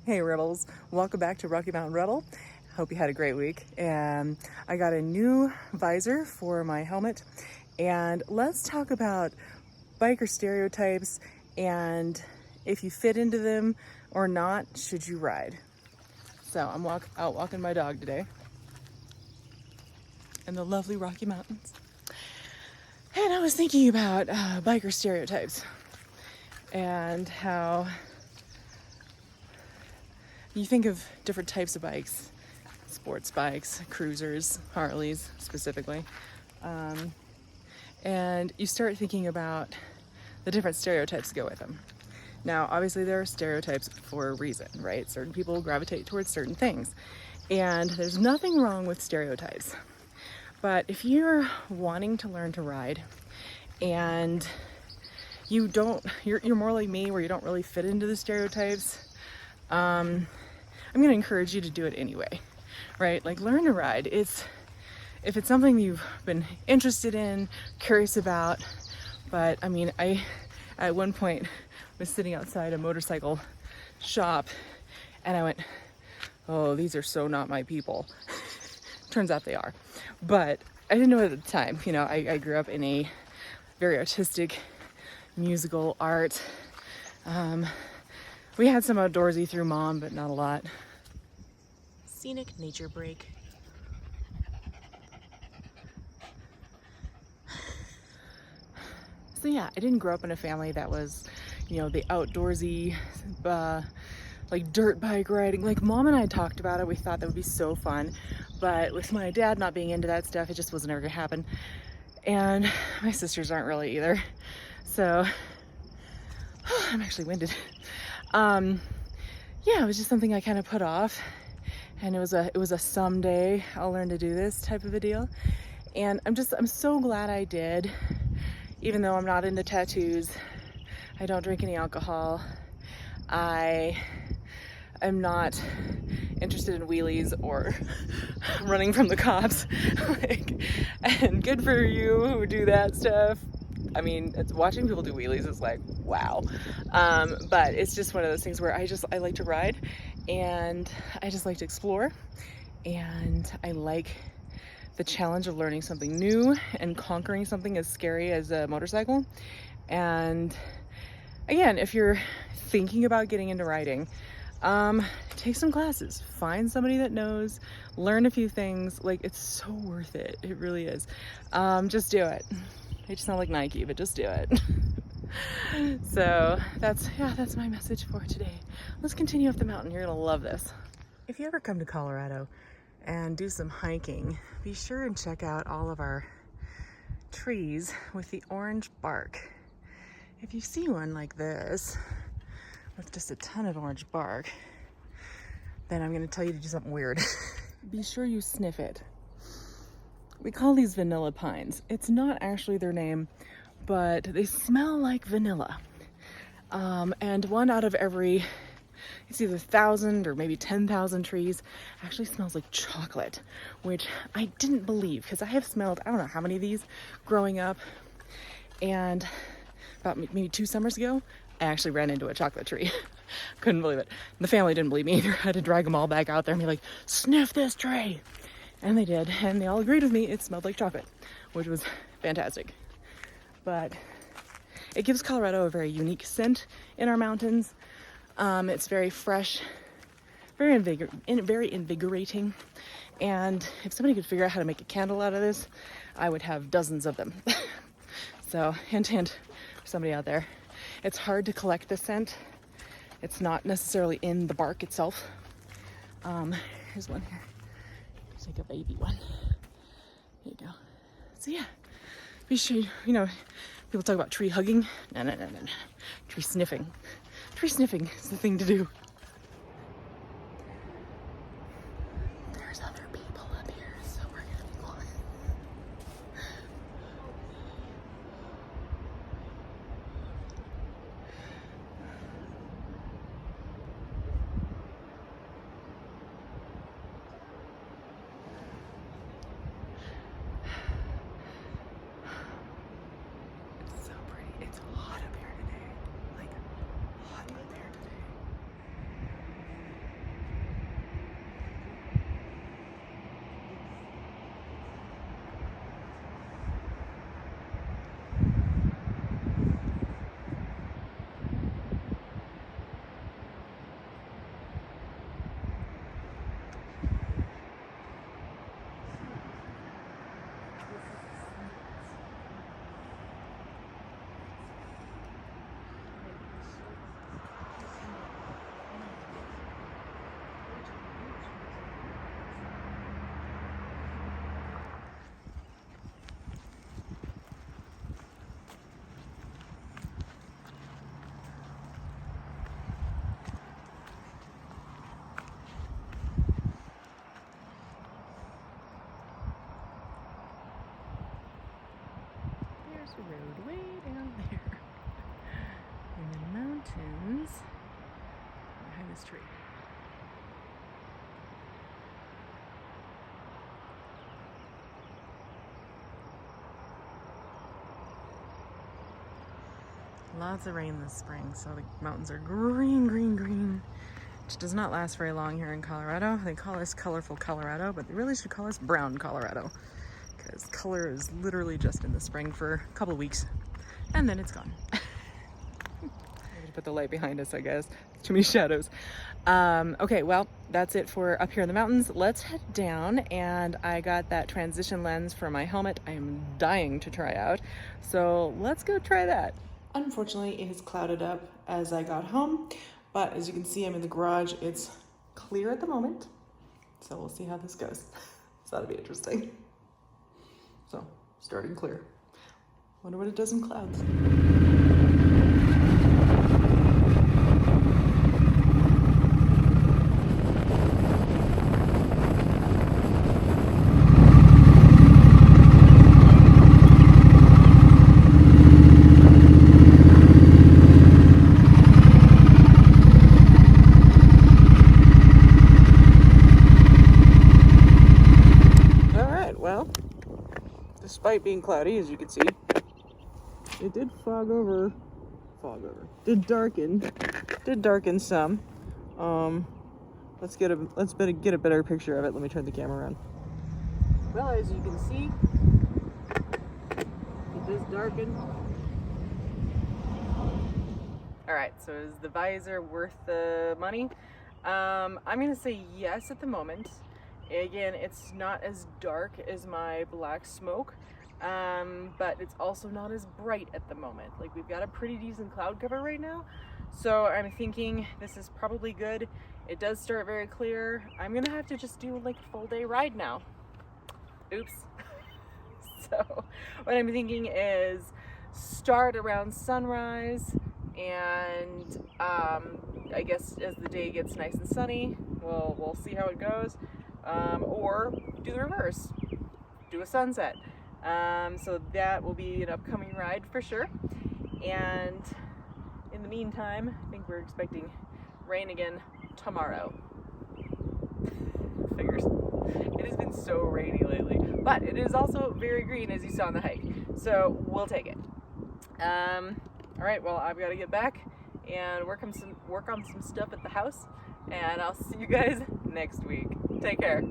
Hey Rebels, welcome back to Rocky Mountain Rebel. Hope you had a great week. And I got a new visor for my helmet. And let's talk about biker stereotypes and if you fit into them or not, should you ride. So I'm out walking my dog today in the lovely Rocky Mountains. And I was thinking about biker stereotypes and how you think of different types of bikes, sports bikes, cruisers, Harleys specifically, and you start thinking about the different stereotypes that go with them. Now, obviously there are stereotypes for a reason, right? Certain people gravitate towards certain things, and there's nothing wrong with stereotypes. But if you're wanting to learn to ride and you're more like me where you don't really fit into the stereotypes, I'm going to encourage you to do it anyway, right? Like, learn to ride. If it's something you've been interested in, curious about, but I mean, I at one point was sitting outside a motorcycle shop and I went, oh, these are so not my people. Turns out they are, but I didn't know it at the time. You know, I grew up in a very artistic, musical art. We had some outdoorsy through mom, but not a lot. Scenic nature break. So yeah, I didn't grow up in a family that was, you know, the outdoorsy, like dirt bike riding. Like mom and I talked about it. We thought that would be so fun, but with my dad not being into that stuff, it just wasn't ever gonna happen. And my sisters aren't really either. So I'm actually winded. Yeah, it was just something I kind of put off, and it was a someday I'll learn to do this type of a deal. And I'm so glad I did, even though I'm not into tattoos. I don't drink any alcohol. I am not interested in wheelies or running from the cops. And good for you who do that stuff. I mean, watching people do wheelies is like, wow. But it's just one of those things where I like to ride, and I just like to explore, and I like the challenge of learning something new and conquering something as scary as a motorcycle. And again, if you're thinking about getting into riding, take some classes, find somebody that knows, learn a few things. Like, it's so worth it. It really is. Just do it. I just sound like Nike, but just do it. So that's my message for today. Let's continue up the mountain. You're gonna love this. If you ever come to Colorado and do some hiking, be sure and check out all of our trees with the orange bark. If you see one like this with just a ton of orange bark, then I'm gonna tell you to do something weird. Be sure you sniff it. We call these vanilla pines. It's not actually their name, but they smell like vanilla. And one out of every, it's either 1,000 or maybe 10,000 trees actually smells like chocolate, which I didn't believe, because I have smelled, I don't know how many of these growing up. And about maybe 2 summers ago, I actually ran into a chocolate tree. Couldn't believe it. The family didn't believe me either. I had to drag them all back out there and be like, sniff this tree. And they did, and they all agreed with me. It smelled like chocolate, which was fantastic. But it gives Colorado a very unique scent in our mountains. It's very fresh, very invigorating. And if somebody could figure out how to make a candle out of this, I would have dozens of them. So hint, hint, for somebody out there. It's hard to collect the scent. It's not necessarily in the bark itself. Here's one here. It's like a baby one. There you go. So yeah, be sure, you know, people talk about tree hugging. No. Tree sniffing. Tree sniffing is the thing to do. There's other people up here, so we're gonna be quiet. It's so pretty. It's hot up here today. Like, hot up here today. this tree. Lots of rain this spring, so the mountains are green, green, green, which does not last very long here in Colorado. They call us colorful Colorado, but they really should call us brown Colorado, because color is literally just in the spring for a couple weeks, and then it's gone. I to put the light behind us, I guess. Too many shadows. Okay, well, that's it for up here in the mountains. Let's head down, and I got that transition lens for my helmet. I am dying to try out, so let's go try that. Unfortunately, it has clouded up as I got home, but as you can see, I'm in the garage. It's clear at the moment, so we'll see how this goes. So that'll be interesting. So, starting clear. Wonder what it does in clouds. Despite being cloudy, as you can see, it did did darken some. Let's get a better picture of it. Let me turn the camera around. Well, as you can see, it does darken. All right, so is the visor worth the money? I'm gonna say yes at the moment. Again, it's not as dark as my black smoke, but it's also not as bright at the moment. Like, we've got a pretty decent cloud cover right now, so I'm thinking this is probably good. It does start very clear. I'm gonna have to just do like a full day ride now. Oops. So what I'm thinking is start around sunrise, and I guess as the day gets nice and sunny, we'll see how it goes. Or do the reverse, do a sunset. So that will be an upcoming ride for sure. And in the meantime, I think we're expecting rain again tomorrow. Figures. It has been so rainy lately, but it is also very green, as you saw on the hike. So we'll take it. All right, well, I've got to get back and work on some stuff at the house, and I'll see you guys next week. Take care.